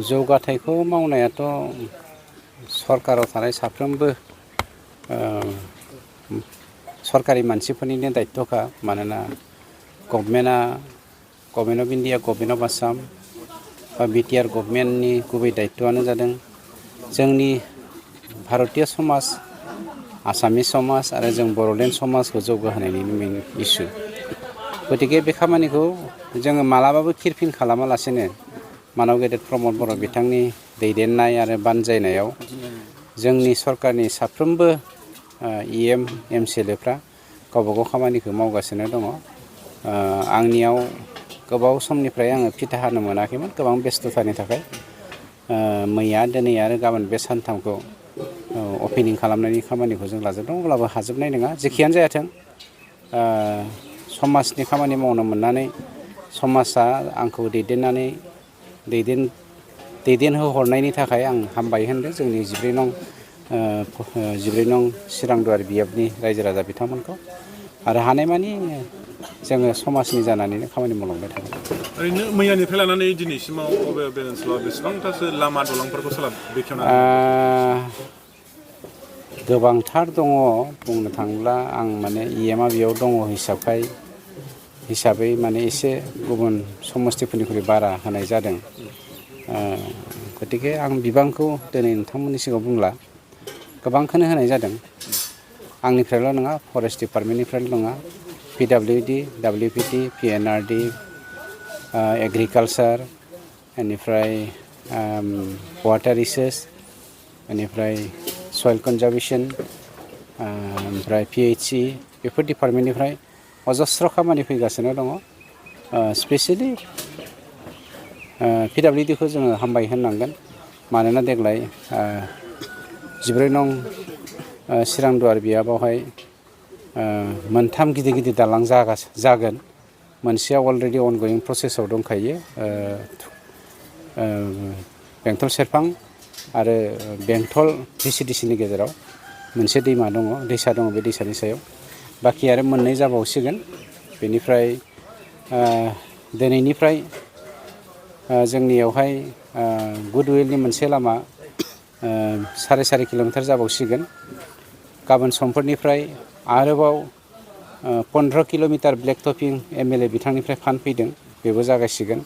जौगाथायखौ मावनायाथ' सरकाराव थानाय साफ्रोमबो सरकारि मानसिफोरनिनो दायित्वखा मानोना government of India government of Assam बा बिटिआर गभर्नमेन्टनि गुबै दायित्वआनो जादों जोंनि भारतीय समाज आसामिस समाज आरो जों बर'लेण्ड समाजखौ जौगाहोनायनि मेन इसु गतिके बे खामानिखौ जोङो मालाबाबो खिरफिन खालामालासेनो मानव गेदेर प्रमद बर' बिथांनि दैदेननाय आरो बानजायनायाव जोंनि सरकारनि साफ्रोमबो इएम एमसिएलएफ्रा गावबागाव खामानिखौ मावगासिनो दङ आंनियाव गोबाव समनिफ्राय आङो फिथा हानो मोनाखैमोन गोबां बेस्थ'तानि थाखाय मैया दिनै आरो गाबोन बे सानथामखौ अपेनिं खालामनायनि खामानिखौ जों लाजोबदों अब्लाबो हाजोबनाय नङा जेखियानो जायाथों समाजनि खामानि मावनो मोननानै समाजा आंखौ दैदेनहोहरनायनि थाखाय आं हामबाय होनदों जोंनि 14 नं चिरांदुवार बियाबनि रायजो राजा बिथांमोनखौ आरो हानायमानि जोङो समाजनि जानानैनो खामानि मावलांबाय थागोन। ओरैनो मैयानिफ्राय लानानै दिनैसिमाव बबे ओनसोलाव बेसेबांथासो लामा दलांफोरखौ बेखेवनानै गोबांथार दङ बुंनो थाङोब्ला आं माने इएमआ बेयाव दङ हिसाबै माने एसे गुबुन समस्तिफोरनिख्रुइ बारा होनाय जादों गतिके आं बिबांखौ दिनै नोंथांमोननि सिगाङाव बुंला गोबांखौनो होनाय जादों आंनिफ्रायल' नङा फरेस्ट डिपार्टमेन्टनिफ्रायल' नङा पिडब्लिउडि डब्लिउपिटि PNRD एग्रिकालचार बेनिफ्राय वाटार रिसोर्स बेनिफ्राय सयल कनजारभेसन ओमफ्राय PHE बेफोर डिपार्टमेन्टनिफ्राय अजस्र खामानि फैगासिनो दङ स्पेसियेलि पिडब्लिउडिखौ जोङो हामबाय होननांगोन मानोना देग्लाय 14 नं चिरांदुवार बियाबावहाय मोनथाम गिदिर दालां जागोन मोनसेया अलरेडि अनगयिं प्रसेसआव दंखायो बेंटल सेरफां आरो बेंटल VCDCनि गेजेराव मोनसे दैसा दङ बे दैसानि सायाव बाखि आरो मोननै जाबावसिगोन बेनिफ्राय दिनैनिफ्राय जोंनियावहाय गुडविलनि मोनसे लामा 4.5 किल'मिटार जाबावसिगोन गाबोन समफोरनिफ्राय आरोबाव 15 किल'मिटार ब्लेक टपिं MLA बिथांनिफ्राय फान्ड फैदों बेबो जागायसिगोन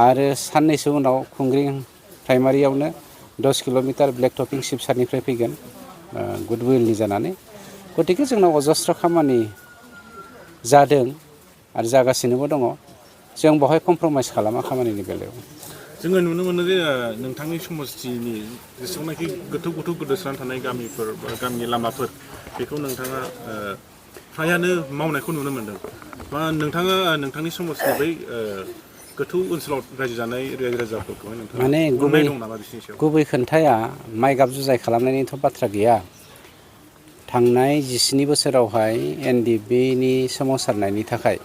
आरो साननैसो उनाव खुंग्रिं प्राइमारियावनो 10 किल'मिटार ब्लेक टपिं सिबसारनिफ्राय फैगोन गुडविलनि जानानै गतिके जोंनाव अजस्र खामानि जादों आरो जागासिनोबो दङ जों बेवहाय कमप्रमाइस खालामा खामानिनि बेलायाव जोङो नुनो मोनो जे नोंथांनि समस्तिनि जेसेबांनाखि गोथौ गोदोसोनानै थानाय गामिफोर बा गामिनि लामाफोर बेखौ नोंथाङा फ्रायानो मावनायखौ नुनो मोनदों बा नोंथाङा नोंथांनि समस्तिनि बै गोथौ ओनसोलाव रायजो जानाय रायजो राजाफोरखौहाय नोंथाङा माने गुबै खोन्थाया माइ गाब जुजाय खालामनायनिथ' बाथ्रा गैया थांनाय 17 बोसोरावहाय NDBनि सोमावसारनायनि थाखाय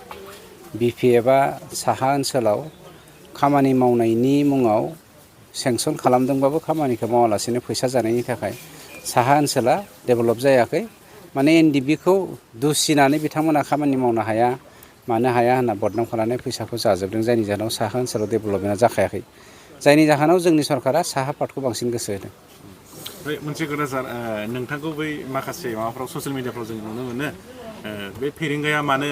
BPFआ साहा ओनसोलाव खामानि मावनायनि मुङाव सेंसन खालामदोंबाबो खामानिखौ मावालासेनो फैसा जानायनि थाखाय साहा ओनसोला डेभेलप जायाखै माने NDBखौ दुसिनानै बिथांमोना खामानि मावनो हाया मानो हाया होनना बदनाम खालामनाय फैसाखौ जाजोबदों जायनि जाहोनाव साहा ओनसोलाव डेभेलपमेन्टआ जाखायाखै जायनि जाहोनाव जोंनि सरकारा साहा पार्टखौ बांसिन गोसो होदों। मोनसे खोथा सार नोंथांखौ बै माखासे माबाफ्राव ससियेल मिडियाफ्राव जों नुनो मोनो बे फेरेंगाया मानो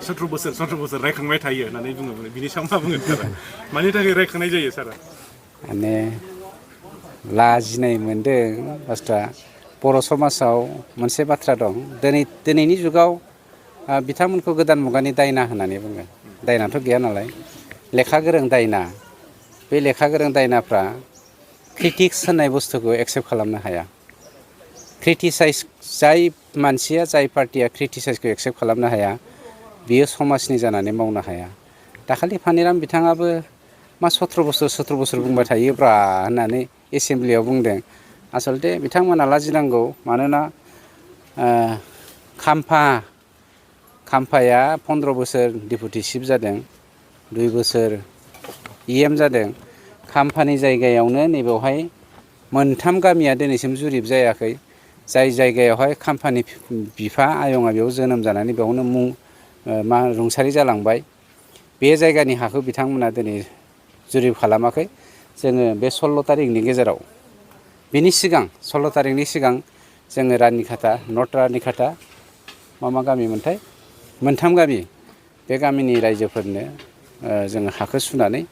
17 बोसोर रायखांबाय थायो होननानै बुङो बिनि सायाव मा बुंगोन सारा मानि थाखाय रायखांनाय जायो सारा माने लाजिनाय मोनदों बाथ्रा बर' समाजाव मोनसे बाथ्रा दं दिनैनि जुगाव बिथांमोनखौ गोदान मुगानि दायना होननानै बुङो दायनाथ' गैया नालाय लेखा गोरों दायना बे लेखा गोरों दायनाफ्रा क्रिटिक्स होननाय बुस्थुखौ एक्सेप्ट खालामनो हाया क्रिटिसाइज जाय मानसिया जाय पार्टिया क्रिटिसाइजखौ एक्सेप्ट खालामनो हाया बियो समाजनि जानानै मावनो हाया दाखालि फानिराम बिथाङाबो मा 17 बोसोर बुंबाय थायोब्रा होननानै एसेमब्लियाव बुंदों आसलथे बिथांमोना लाजिनांगौ मानोना खाम्फाया 15 बोसोर डिपुटि चिफ जादों 2 बोसोर EM जादों खाम्फानि जायगायावनो नैबेवहाय मोनथाम गामिया दिनैसिम जुरिब जायाखै जाय जायगायावहाय खाम्फानि बिफा आयंआ बेयाव जोनोम जानानै बेयावनो रुंसारि जालांबाय बे जायगानि हाखौ बिथांमोना दिनै जुरिब खालामाखै जोङो बे 16 तारिखनि गेजेराव बिनि सिगां 16 तारिखनि सिगां जोङो रानिखाता नर्थ रानिखाता मा गामिमोनथाय मोनथाम गामि बे गामिनि रायजोफोरनो जोङो हाखौ सुनानै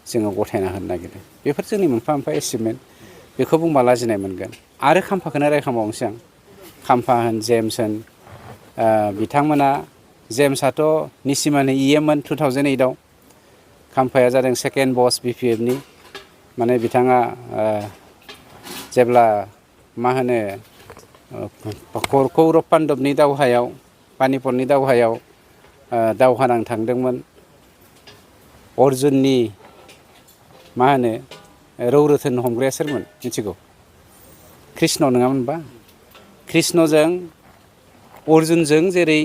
जोङो गथायना होनो नागिरदों बेफोर जोंनि मोनफा मोनफा एचिभमेन्ट बेखौ बुंबा लाजिनाय मोनगोन आरो खाम्फाखौनो रायखांबावनोसै आं खाम्फा होन जेम्स होन बिथांमोना जेम्सआथ' निसिमानि इएममोन 2008आव खाम्फाया जादों सेकेन्ड बस BPFनि माने बिथाङा जेब्ला मा होनो कौरब पान्डबनि दावहायाव पानिपतनि दावहायाव दावहा नांनो थांदोंमोन अर्जुननि मा होनो रौरोथोन हमग्राया सोरमोन मिथिगौ कृष्ण नङामोन होनबा कृष्णजों अर्जुनजों जेरै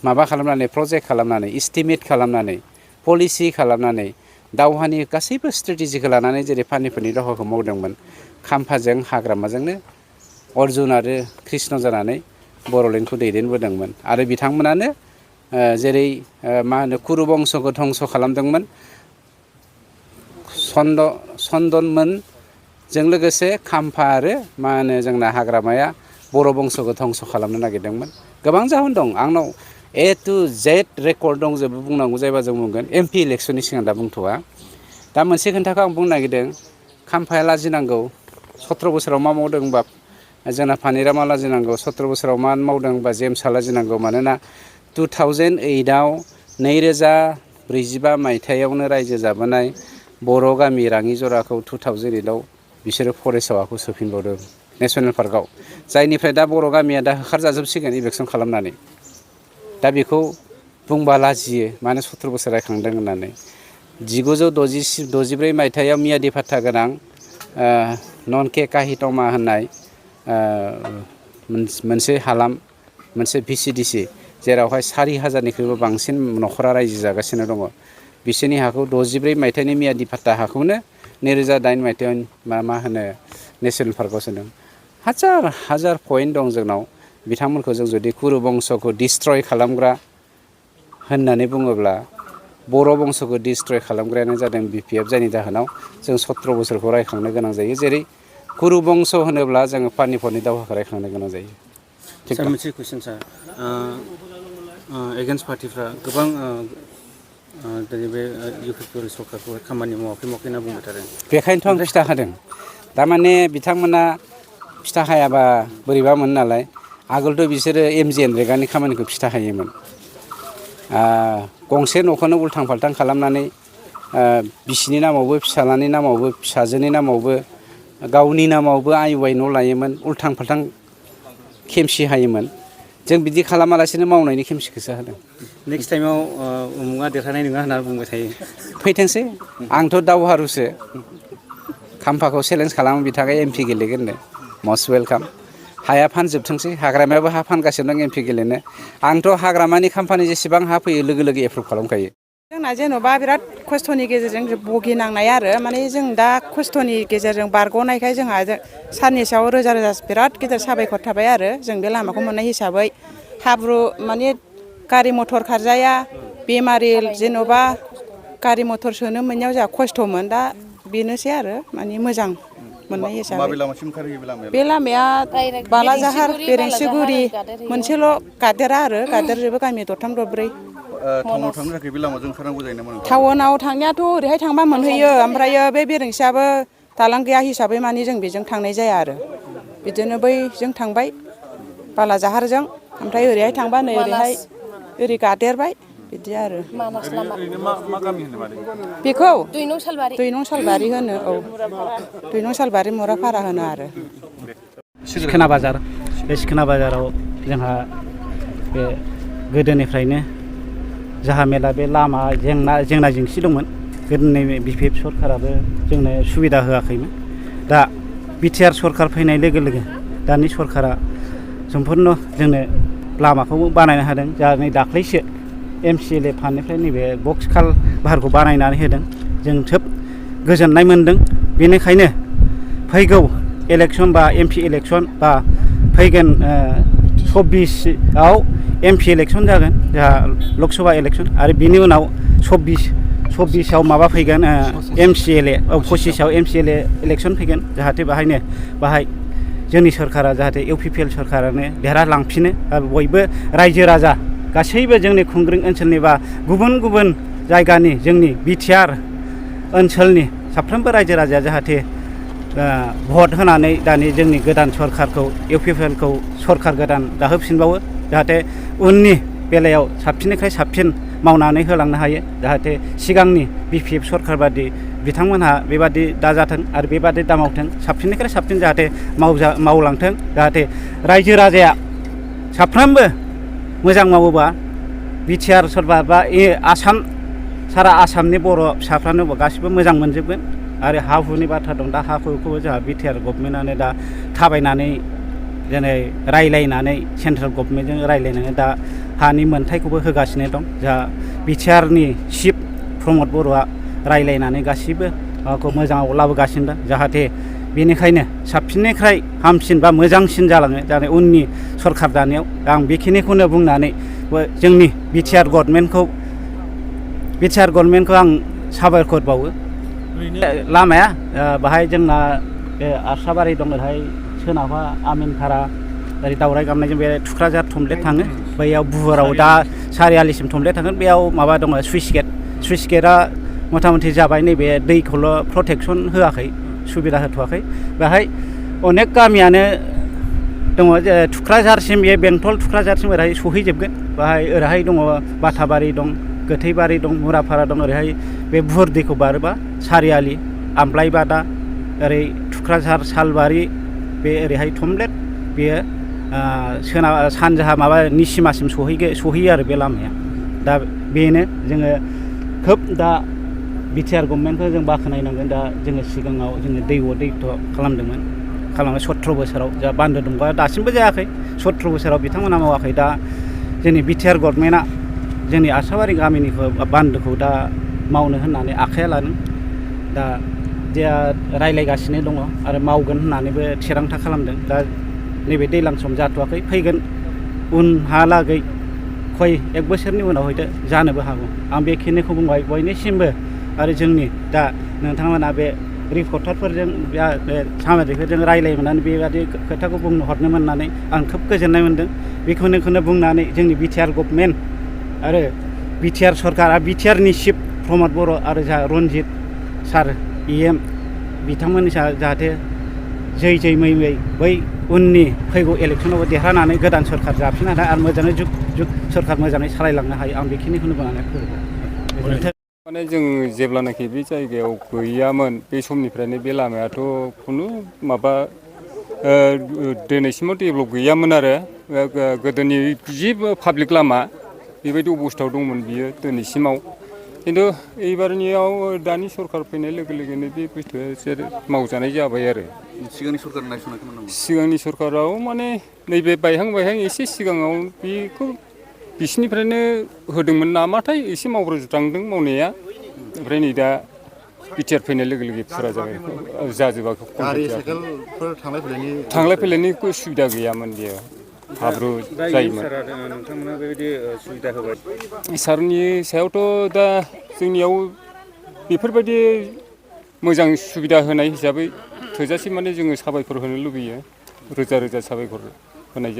माबा खालामनानै प्रजेक्ट खालामनानै इस्टिमेट खालामनानै पलिसि खालामनानै दावहानि गासैबो स्ट्रेटेजिखौ लानानै जेरै पानिपतनि दावहाखौ मावदोंमोन खाम्फाजों हाग्रामाजोंनो अर्जुन आरो कृष्ण जानानै बर'लेण्डखौ दैदेनबोदोंमोन आरो बिथांमोनानो जेरै मा होनो कुरु बंस'खौ धंस' खालामदोंमोन चन्दनमोनजों लोगोसे खाम्फा आरो मा होनो जोंना हाग्रामाया बर' बंस'खौ धंस' खालामनो नागिरदोंमोन गोबां जाहोन दं आंनाव A to Z रेकर्ड दंजोबो बुंनांगौ जायोबा जों बुंगोन MP इलेक्सननि सिगां दा बुंथ'वा दा मोनसे खोन्थाखौ आं बुंनो नागिरदों खाम्फाया लाजिनांगौ 17 बोसोराव मा मावदों होनबा जोंना फानिरामा लाजिनांगौ 17 बोसोराव मा मावदों होनबा जेम्सआ लाजिनांगौ मानोना 2008आव 2045 मायथाइयावनो रायजो जाबोनाय बर' गामि राङि जराखौ 2008आव बिसोरो फरेस्टआव हाखौ सोफिनबावदों नेसनेल पार्कआव जायनिफ्राय दा बर' गामिया दा होखारजाजोबसिगोन इलेक्सन खालामनानै दा बेखौ बुंबा लाजियो मानो 17 बोसोर रायखांदों होननानै 1963 मायथाइयाव मियादि फात्ता गोनां ननके काहितमा होननाय मोनसे हालाम मोनसे VCDC जेरावहाय 4000निख्रुइबो बांसिन न'खरा रायजो जागासिनो दङ बिसोरनि हाखौ 64 मायथाइनि मियादि फात्ता हाखौनो 2008 मायथाइयाव मा होनो नेसनेल पार्कआव सोदों हाजार पइन्ट दं जोंनाव बिथांमोनखौ जों जुदि कुरु बंस'खौ डिस्ट्रय खालामग्रा होननानै बुङोब्ला बर' बंस'खौ डिस्ट्रय खालामग्रायानो जादों BPF जायनि जाहोनाव जों 17 बोसोरखौ रायखांनो गोनां जायो जेरै कुरु बंस' होनोब्ला जोङो पानिपतनि दावहाखौ रायखांनो गोनां जायो सार मोनसे कुइसन सार एगेन्स्ट पार्टिफ्रा गोबां दिनै बे UPPL सरकारखौहाय खामानि मावाखै होनना बुंबाय थादों बेखायनोथ' आं फिथा होदों थारमाने बिथांमोना फिथा हायाबा बोरैबा मोनो नालाय आगोलथ' बिसोरो MGN रेगानि खामानिखौ फिथा हायोमोन गंसे न'खौनो उल्थां फाल्थां खालामनानै बिसिनि नामावबो फिसालानि नामावबो फिसाजोनि नामावबो गावनि नामावबो आयुवाय न' लायोमोन उल्थां फाल्थां खेमसि हायोमोन जों बिदि खालामालासिनो मावनायनि खेमसिखौसो होदों नेक्स्ट टाइमाव उमुङा देरहानाय नङा होनना बुंबाय थायो फैथोंसै आंथ' दावहारुसो खाम्फाखौ चेलेन्ज खालामो बिथाङा MP गेलेगोननो मस्ट वेलकाम हाया फानजोबथोंसै हाग्रामायाबो हा फानगासिनो दं MP गेलेनो आंथ' हाग्रामानि खाम्फानि जेसेबां हा फैयो लोगो लोगो एप्रुभ खालामखायो जोंना जेन'बा बिराद खस्थ'नि गेजेरजों भुगिनांनाय आरो माने जों दा खस्थ'नि गेजेरजों बारग'नायखाय जोंहा सारनि सायाव रोजा रोजा बिराद गिदिर साबायखर थाबाय आरो जों बे लामाखौ मोननाय हिसाबै हाब्रु माने गारि मथर खारजाया बेमारि जेन'बा गारि मथर सोनो मोननायाव जोंहा खस्थ'मोन दा बेनोसै आरो माने मोजां मोननाय हिसाबै बे लामाया बालाजाहार बेरेंसिगुरि मोनसेल' गादेरा आरो गादेरजोबो गामि दरथाम दरब्रै टाउनाव थांनो थाखाय बे लामाजों ओंखारनांगौ जायो नामा टाउनाव थांनायाथ' ओरैहाय थांबा मोनहैयो ओमफ्रायो बे बेरेंसियाबो दालां गैया हिसाबै माने जों बेजों थांनाय जाया आरो बिदिनो बैजों थांबाय बालाजाहारजों ओमफ्राय ओरैहाय थांबा नै ओरैहाय ओरै गादेरबाय बिदि आरो बेखौ 2 नं सालबारि होनो औ 2 नं सालबारि मुराफारा होनो आरो सिखोना बाजार बे सिखोना बाजाराव जोंहा बे गोदोनिफ्रायनो जाहा मेला बे लामा जेंना जेंसि दंमोन गोदोनि BPF सरकाराबो जोंनो सुबिदा होआखैमोन दा BTR सरकार फैनाय लोगो लोगो दानि सरकारा सम्पुर्ण जोंनो लामाखौ बानायनो हादों जा नै दाख्लैसो MCLA फान्डनिफ्राय नैबे बक्स खाल बाहारखौ बानायनानै होदों जों खोब गोजोननाय मोन्दों बेनिखायनो फैगौ इलेक्सन बा MP इलेक्सन बा फैगोन 26आव MP इलेक्सन जागोन जोंहा लकसभा इलेक्सन आरो बिनि उनाव 26 24आव माबा फैगोन MCLA 25आव MCLA इलेक्सन फैगोन जाहाथे बाहाय जोंनि सरकारा जाहाथे UPPL सरकारानो देरहालांफिनो बयबो रायजो राजा गासैबो जोंनि खुंग्रिं ओनसोलनि बा गुबुन गुबुन जायगानि जोंनि BTR ओनसोलनि साफ्रोमबो रायजो राजाया जाहाथे भट होनानै दानि जोंनि गोदान सरकारखौ UPPLखौ सरकार गोदान दाहोफिनबावो जाहाथे उननि बेलायाव साबसिननिफ्राय साबसिन मावनानै होलांनो हायो जाहाथे सिगांनि BPF सरकार बादि बिथांमोनहा बेबादि दाजाथों आरो बेबादि दामावथों साबसिननिफ्राय साबसिन जाहाथे मावलांथों जाहाथे रायजो राजाया साफ्रोमबो मोजां मावोबा BTR सरकार बा आसाम सारा आसामनि बर' फिसाफ्रानो गासिबो मोजां मोनजोबगोन आरो हा हुनि बाथ्रा दं दा हा हुखौबो जोंहा BTR गभर्नमेन्टआनो दा थाबायनानै जेनै रायलायनानै सेन्ट्रेल गभर्नमेन्टजों रायलायनानै दा हानि मोनथायखौबो होगासिनो दं जोंहा BTRनि चिफ प्रमद बर'आ रायलायनानै गासिबो माबाखौ मोजाङाव लाबोगासिनो दं जाहाथे बेनिखायनो साबसिननिफ्राय हामसिन बा मोजांसिन जालाङो जाहाथे उननि सरकार दानायाव आं बेखिनिखौनो बुंनानै जोंनि BTR गभर्नमेन्टखौ आं साबायखर बावो लामाया बाहाय जोंना बे आरसाबारि दं ओरैहाय सोनाबहा आमिनफारा ओरै दावराय गामनायजों बे थुक्राझार थमब्लेट थाङो बैयाव बुहुराव दा सारियालिसिम थमब्लेट थांगोन बेयाव माबा दङ सुइस गेटआ मथा मथि जाबाय नैबे दैखौल' प्रटेकसन होआखै सुबिदा होथ'वाखै बेहाय अनेक गामियानो दङ थुक्राझारसिम बे बेंटल थुक्राझारसिम ओरैहाय सहैजोबगोन बाहाय ओरैहाय दङ बाथाबारि दं गोथैबारि दं मुराफारा दं ओरैहाय बे बुहुर दैखौ बारोबा सारियालि आमलाइबादा ओरै थुक्राझार सालबारि बे ओरैहाय थमब्लेट बेयो सानजाहा माबा निसिमासिम सहैयो आरो बे लामाया दा बेनो जोङो खोब दा BTR गभर्नमेन्टखौ जों बाख्नायनांगोन दा जोङो सिगाङाव जोङो दैथ' खालामदोंमोन 17 बोसोराव जा बान्दो दंबा दासिमबो जायाखै 17 बोसोराव बिथांमोना मावाखै दा जोंनि BTR गभर्नमेन्टआ जोंनि आरसाबारि गामिनिखौ बान्दोखौ दा मावनो होननानै आखाइया लादों दा रायलायगासिनो दङ आरो मावगोन होननानैबो थिरांथा खालामदों दा नैबे दैज्लां सम जाथ'वाखै फैगोन उनहालागै एक बोसोरनि उनाव हयथ' जानोबो हागौ आं बेखिनिखौ बुंबाय बयनिसिमबो आरो जोंनि दा नोंथांमोना बे रिपर्टारफोरजों बे सामाजिकफोरजों रायलाय मोननानै बेबादि खोथाखौ हरनो मोननानै आं खोब गोजोननाय मोन्दों बेखौनो बुंनानै जोंनि BTR गभर्नमेन्ट आरो BTR सरकार आरो BTRनि चिफ प्रमद बर' आरो जोंहा रनजित सार EM बिथांमोननि जाहाथे जै मै बै उननि फैगौ इलेक्सनावबो देरहानानै गोदान सरकार जाफिननो हायो आरो मोजाङै जुग सरकार मोजाङै सालायलांनो हायो आं बेखिनिखौनो बुंनानै फोजोबबाय माने जों जेब्लानाखि बे जायगायाव गैयामोन बे समनिफ्रायनो बे लामायाथ' खुनु माबा दिनैसिमाव डेभेलप गैयामोन आरो गोदोनि जि पाब्लिक लामा बेबायदि अबस्थायाव दंमोन बियो दिनैसिमाव खिन्थु एबारनियाव दानि सरकार फैनाय लोगो लोगोनो बे बुस्थुआ एसे मावजानाय जाबाय आरो सिगांनि सरकाराव माने नैबे बायहां एसे सिगाङाव बेखौ बिसिनिफ्रायनो होदोंमोन नामाथाय एसे मावग्रोज्रांदों मावनाया ओमफ्राय नै दा BTR फैनाय लोगो लोगो फुरा जाजोबाखै थांलाय फैलायनि सुबिदा गैयामोन बेयो हाब्रु जायोमोन नोंथांमोना बेबायदि सुबिदा होबाय सारनि सायावथ' दा जोंनियाव बेफोरबायदि मोजां सुबिदा होनाय हिसाबै थोजासे माने जोङो साबायखर होनो लुबैयो रोजा रोजा साबायखर होनाय